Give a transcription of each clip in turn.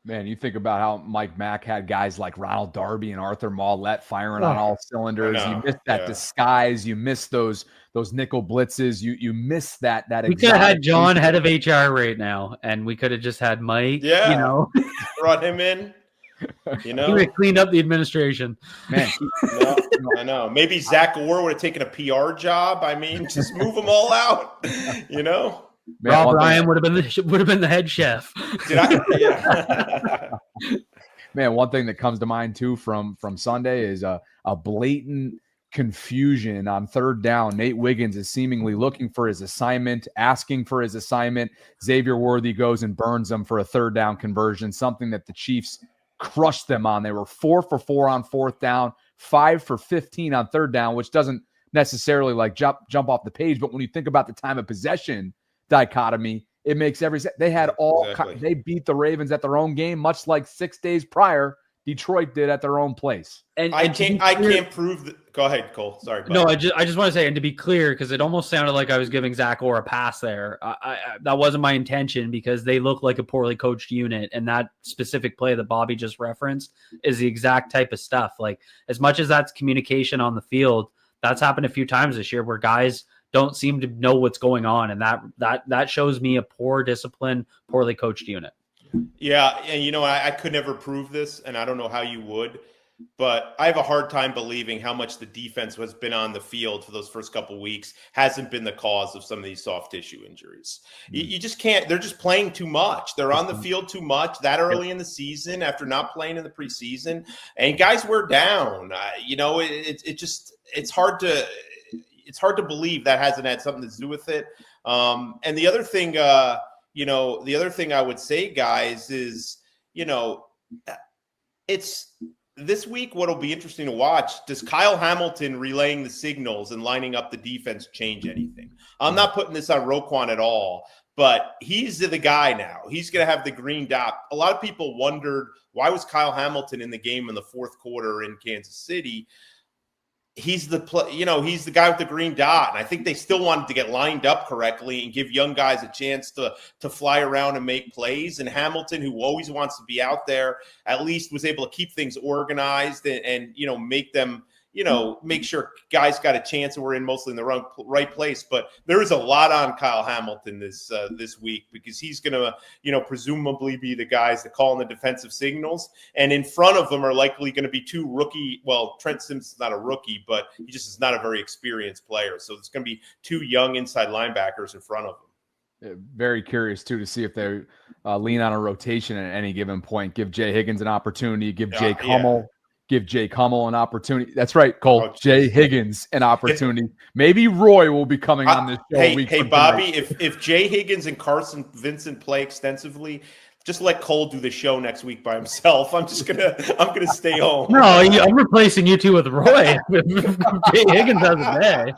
Man, you think about how Mike Mack had guys like Ronald Darby and Arthur Maulet firing on all cylinders. You miss that disguise. You miss those nickel blitzes. You miss that. We could have had John head of HR right now, and we could have just had Mike. Yeah, brought him in. He would have cleaned up the administration. Man, I know.Maybe Zach Orr would have taken a PR job. I mean, just move them all out. Man, Rob Ryan would have been the head chef. Man, one thing that comes to mind too from Sunday is a blatant confusion on third down. Nate Wiggins is seemingly looking for his assignment, asking for his assignment. Xavier Worthy goes and burns them for a third down conversion, something that the Chiefs crushed them on. They were 4 for 4 on fourth down, 5 for 15 on third down, which doesn't necessarily like jump off the page. But when you think about the time of possession dichotomy, it makes every sense. They had they beat the Ravens at their own game, much like 6 days prior Detroit did at their own place. And I can't prove that. Go ahead, Cole. Sorry. No, I just want to say, and to be clear, because it almost sounded like I was giving Zach Orr a pass there. That wasn't my intention, because they look like a poorly coached unit, and that specific play that Bobby just referenced is the exact type of stuff. Like, as much as that's communication on the field, that's happened a few times this year where guys don't seem to know what's going on, and that shows me a poor discipline, poorly coached unit. Yeah, and I could never prove this, and I don't know how you would, but I have a hard time believing how much the defense has been on the field for those first couple of weeks hasn't been the cause of some of these soft tissue injuries. You just can't. They're just playing too much. They're on the field too much that early in the season after not playing in the preseason, and guys wear down. It's hard to believe that hasn't had something to do with it. And the other thing, the other thing I would say, guys, is, it's this week. What'll be interesting to watch, does Kyle Hamilton relaying the signals and lining up the defense change anything? I'm not putting this on Roquan at all, but he's the guy now. He's going to have the green dot. A lot of people wondered, why was Kyle Hamilton in the game in the fourth quarter in Kansas City? He's the guy with the green dot. And I think they still wanted to get lined up correctly and give young guys a chance to fly around and make plays. And Hamilton, who always wants to be out there, at least was able to keep things organized and make them, make sure guys got a chance and we're in mostly in the right place. But there is a lot on Kyle Hamilton this week, because he's going to, presumably be the guys that call in the defensive signals. And in front of them are likely going to be two rookie. Well, Trent Simpson's not a rookie, but he just is not a very experienced player. So it's going to be two young inside linebackers in front of him. Very curious, too, to see if they lean on a rotation at any given point. Give Jay Higgins an opportunity. Give Jake Hummel. Give Jake Hummel an opportunity. That's right, Cole. Jay Higgins an opportunity. Maybe Roy will be coming on this show. Hey, Bobby, if Jay Higgins and Carson Vincent play extensively, just let Cole do the show next week by himself. I'm gonna stay home. No, I'm replacing you two with Roy. Jay Higgins has a day.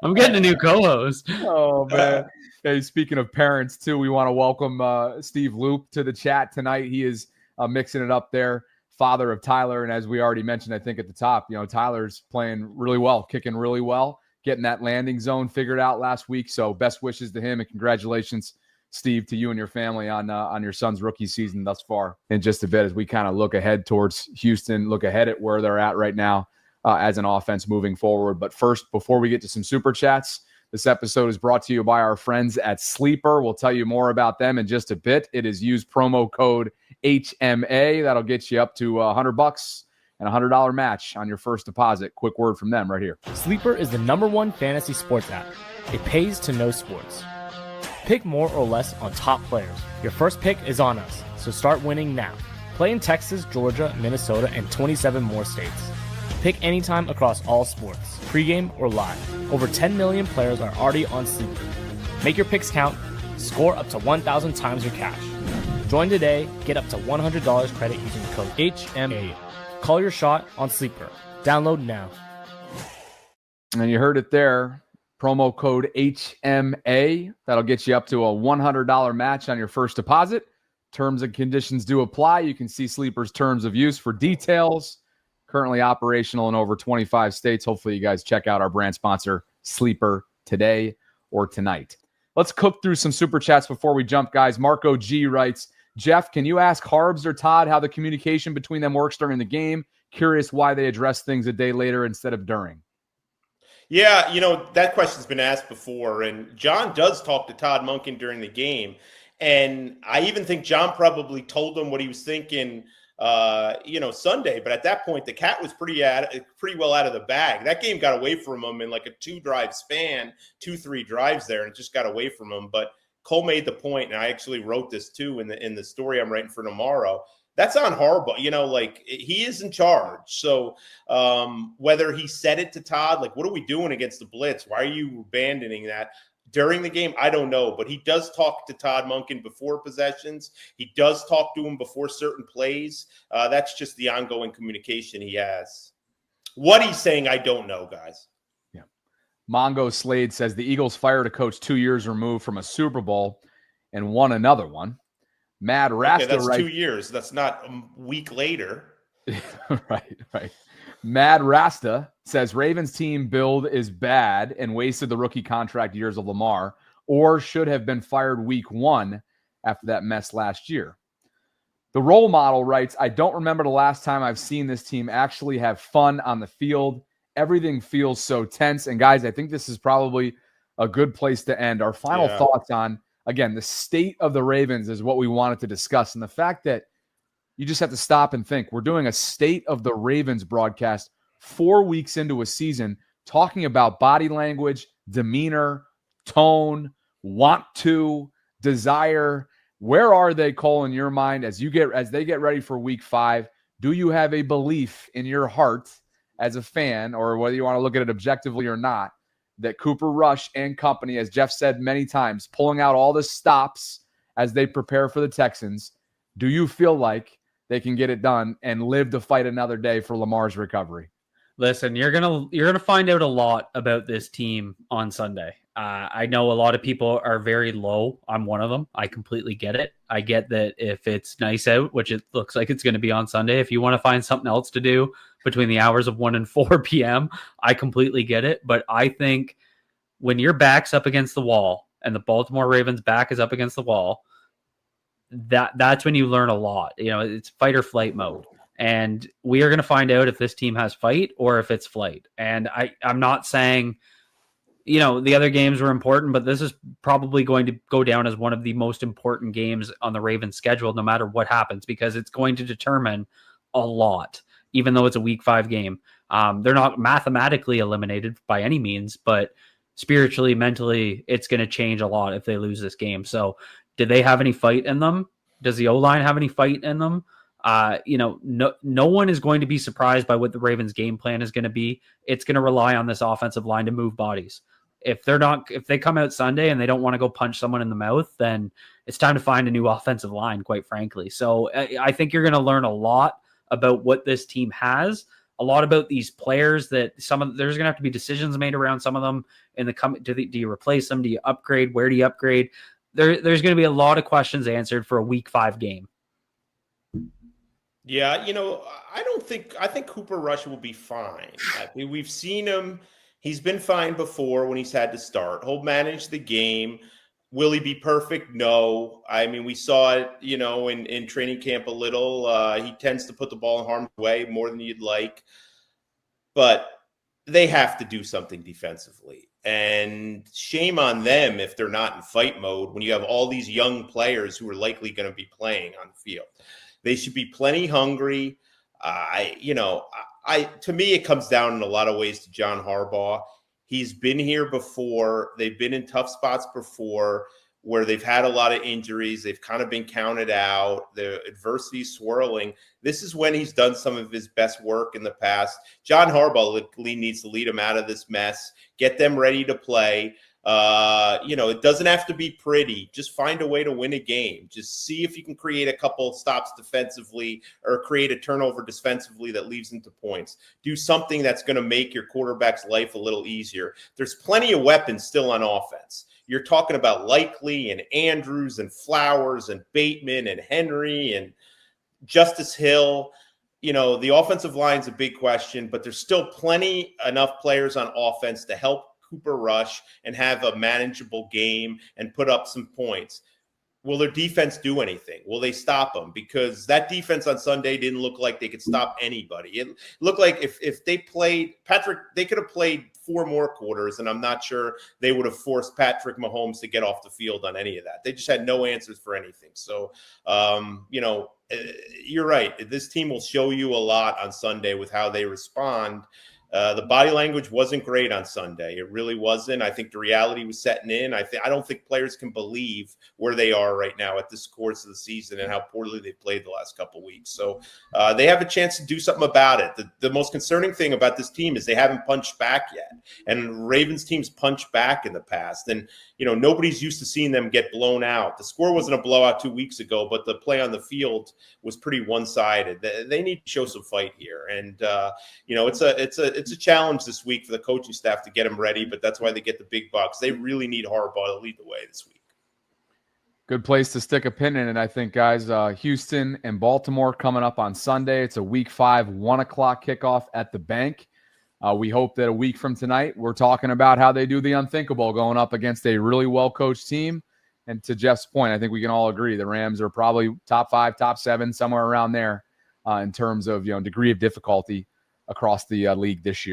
I'm getting a new co-host. Oh man. Hey, speaking of parents too, we want to welcome Steve Loop to the chat tonight. He is mixing it up there. Father of Tyler, and as we already mentioned, I think at the top, Tyler's playing really well, kicking really well, getting that landing zone figured out last week. So best wishes to him, and congratulations, Steve, to you and your family on your son's rookie season thus far. In just a bit, as we kind of look ahead towards Houston, look ahead at where they're at right now as an offense moving forward. But first, before we get to some super chats, this episode is brought to you by our friends at Sleeper. We'll tell you more about them in just a bit. It is use promo code HMA. That'll get you up to $100 and a $100 match on your first deposit. Quick word from them right here. Sleeper is the #1 fantasy sports app. It pays to know sports. Pick more or less on top players. Your first pick is on us, so start winning now. Play in Texas, Georgia, Minnesota, and 27 more states. Pick anytime across all sports, pregame or live. Over 10 million players are already on Sleeper. Make your picks count. Score up to 1,000 times your cash. Join today. Get up to $100 credit using the code HMA. Call your shot on Sleeper. Download now. And you heard it there. Promo code HMA. That'll get you up to a $100 match on your first deposit. Terms and conditions do apply. You can see Sleeper's terms of use for details. Currently operational in over 25 states. Hopefully you guys check out our brand sponsor, Sleeper, today or tonight. Let's cook through some super chats before we jump, guys. Marco G writes, Jeff, can you ask Harbs or Todd how the communication between them works during the game? Curious why they address things a day later instead of during. Yeah, that question's been asked before, and John does talk to Todd Monken during the game. And I even think John probably told him what he was thinking, Sunday. But at that point, the cat was pretty well out of the bag. That game got away from him in like a 2-drive span, 2-3 drives there, and it just got away from him. But Cole made the point, and I actually wrote this too in the story I'm writing for tomorrow. That's on Harbaugh. He is in charge. So whether he said it to Todd, like, what are we doing against the blitz? Why are you abandoning that? During the game, I don't know, but he does talk to Todd Monken before possessions. He does talk to him before certain plays. That's just the ongoing communication he has. What he's saying, I don't know, guys. Yeah. Mongo Slade says the Eagles fired a coach 2 years removed from a Super Bowl and won another one. Mad Rasta, that's 2 years. That's not a week later. Right. Mad Rasta says Ravens team build is bad and wasted the rookie contract years of Lamar, or should have been fired week 1 after that mess last year. The role model writes, I don't remember the last time I've seen this team actually have fun on the field. Everything feels so tense. And guys, I think this is probably a good place to end. Our final thoughts on, again, the state of the Ravens is what we wanted to discuss. And the fact that you just have to stop and think. We're doing a State of the Ravens broadcast 4 weeks into a season, talking about body language, demeanor, tone, want to, desire. Where are they, Cole, in your mind as they get ready for week 5? Do you have a belief in your heart as a fan, or whether you want to look at it objectively or not, that Cooper Rush and company, as Jeff said many times, pulling out all the stops as they prepare for the Texans, do you feel like they can get it done and live to fight another day for Lamar's recovery? Listen, you're gonna find out a lot about this team on Sunday. I know a lot of people are very low. I'm one of them. I completely get it. I get that if it's nice out, which it looks like it's going to be on Sunday, if you want to find something else to do between the hours of 1 and 4 p.m., I completely get it. But I think when your back's up against the wall and the Baltimore Ravens' back is up against the wall, that's when you learn a lot. It's fight or flight mode. And we are going to find out if this team has fight or if it's flight. And I'm not saying, the other games were important, but this is probably going to go down as one of the most important games on the Ravens schedule, no matter what happens, because it's going to determine a lot, even though it's a week 5 game. They're not mathematically eliminated by any means, but spiritually, mentally, it's going to change a lot if they lose this game. So did they have any fight in them? Does the O-line have any fight in them? No one is going to be surprised by what the Ravens game plan is going to be. It's going to rely on this offensive line to move bodies. If they come out Sunday and they don't want to go punch someone in the mouth, then it's time to find a new offensive line, quite frankly. So I think you're going to learn a lot about what this team has, a lot about these players that there's going to have to be decisions made around some of them in the coming. Do you replace them? Do you upgrade? Where do you upgrade? There's going to be a lot of questions answered for a week 5 game. Yeah, I think Cooper Rush will be fine. We've seen him. He's been fine before when he's had to start. He'll manage the game. Will he be perfect? No. I mean, we saw it, in training camp a little. He tends to put the ball in harm's way more than you'd like. But they have to do something defensively. And shame on them if they're not in fight mode when you have all these young players who are likely going to be playing on the field. They should be plenty hungry. To me, it comes down in a lot of ways to John Harbaugh. He's been here before. They've been in tough spots before where they've had a lot of injuries. They've kind of been counted out. The adversity swirling. This is when he's done some of his best work in the past. John Harbaugh needs to lead them out of this mess, get them ready to play. It doesn't have to be pretty. Just find a way to win a game. Just see if you can create a couple stops defensively or create a turnover defensively that leads into points. Do something that's going to make your quarterback's life a little easier. There's plenty of weapons still on offense. You're talking about Likely and Andrews and Flowers and Bateman and Henry and Justice Hill. The offensive line's a big question, but there's still enough players on offense to help Cooper Rush and have a manageable game and put up some points. will their defense do anything? Will they stop them? Because that defense on Sunday didn't look like they could stop anybody. It looked like if they played Patrick, they could have played 4 more quarters, and I'm not sure they would have forced Patrick Mahomes to get off the field on any of that. They just had no answers for anything. So, you're right. This team will show you a lot on Sunday with how they respond. The body language wasn't great on Sunday. It really wasn't. I think the reality was setting in. I don't think players can believe where they are right now at this course of the season and how poorly they played the last couple of weeks. So they have a chance to do something about it. The most concerning thing about this team is they haven't punched back yet. And Ravens teams punch back in the past. And, nobody's used to seeing them get blown out. The score wasn't a blowout 2 weeks ago, but the play on the field was pretty one-sided. They need to show some fight here. And, it's a challenge this week for the coaching staff to get them ready, but that's why they get the big bucks. They really need Harbaugh to lead the way this week. Good place to stick a pin in it, I think, guys. Houston and Baltimore coming up on Sunday. It's a Week 5, 1 o'clock kickoff at the Bank. We hope that a week from tonight, we're talking about how they do the unthinkable going up against a really well-coached team. And to Jeff's point, I think we can all agree the Rams are probably top 5, top 7, somewhere around there in terms of degree of difficulty across the league this year.